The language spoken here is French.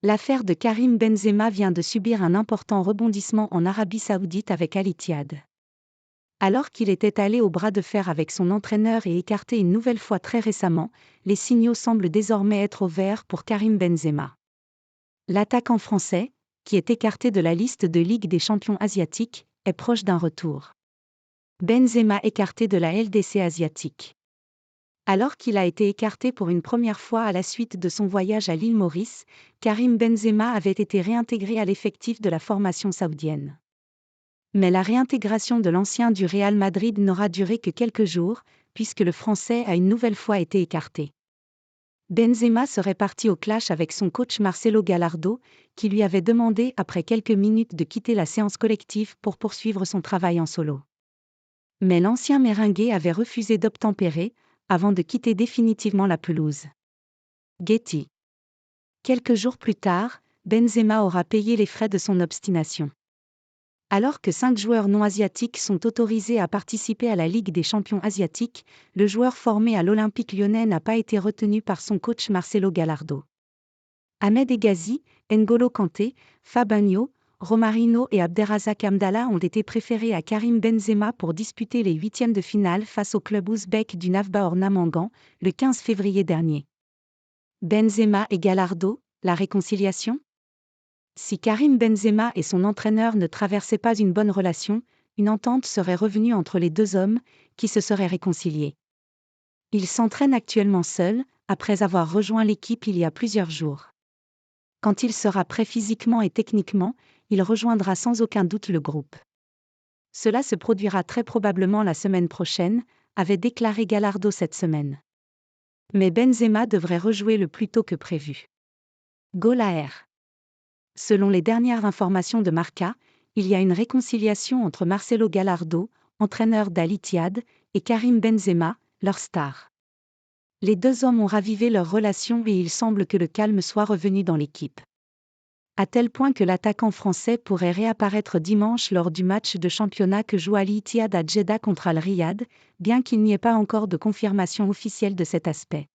L'affaire de Karim Benzema vient de subir un important rebondissement en Arabie Saoudite avec Al Ittihad. Alors qu'il était allé au bras de fer avec son entraîneur et écarté une nouvelle fois très récemment, les signaux semblent désormais être au vert pour Karim Benzema. L'attaquant français, qui est écarté de la liste de Ligue des champions asiatiques, est proche d'un retour. Benzema écarté de la LDC asiatique. Alors qu'il a été écarté pour une première fois à la suite de son voyage à l'île Maurice, Karim Benzema avait été réintégré à l'effectif de la formation saoudienne. Mais la réintégration de l'ancien du Real Madrid n'aura duré que quelques jours, puisque le Français a une nouvelle fois été écarté. Benzema serait parti au clash avec son coach Marcelo Gallardo, qui lui avait demandé après quelques minutes de quitter la séance collective pour poursuivre son travail en solo. Mais l'ancien Merengue avait refusé d'obtempérer, avant de quitter définitivement la pelouse. Getty. Quelques jours plus tard, Benzema aura payé les frais de son obstination. Alors que 5 joueurs non asiatiques sont autorisés à participer à la Ligue des champions asiatiques, le joueur formé à l'Olympique lyonnais n'a pas été retenu par son coach Marcelo Gallardo. Ahmed Hegazi, N'Golo Kanté, Fabinho, Romarinho et Abderrazak Hamdallah ont été préférés à Karim Benzema pour disputer les huitièmes de finale face au club ouzbek du Navbahor Namangan, le 15 février dernier. Benzema et Gallardo, la réconciliation ? Si Karim Benzema et son entraîneur ne traversaient pas une bonne relation, une entente serait revenue entre les deux hommes, qui se seraient réconciliés. Il s'entraîne actuellement seul, après avoir rejoint l'équipe il y a plusieurs jours. Quand il sera prêt physiquement et techniquement, il rejoindra sans aucun doute le groupe. Cela se produira très probablement la semaine prochaine, avait déclaré Gallardo cette semaine. Mais Benzema devrait rejouer le plus tôt que prévu. Goal Air. Selon les dernières informations de Marca, il y a une réconciliation entre Marcelo Gallardo, entraîneur d'Al Ittihad, et Karim Benzema, leur star. Les deux hommes ont ravivé leur relation et il semble que le calme soit revenu dans l'équipe. À tel point que l'attaquant français pourrait réapparaître dimanche lors du match de championnat que joue Al Ittihad à Jeddah contre Al Riyad, bien qu'il n'y ait pas encore de confirmation officielle de cet aspect.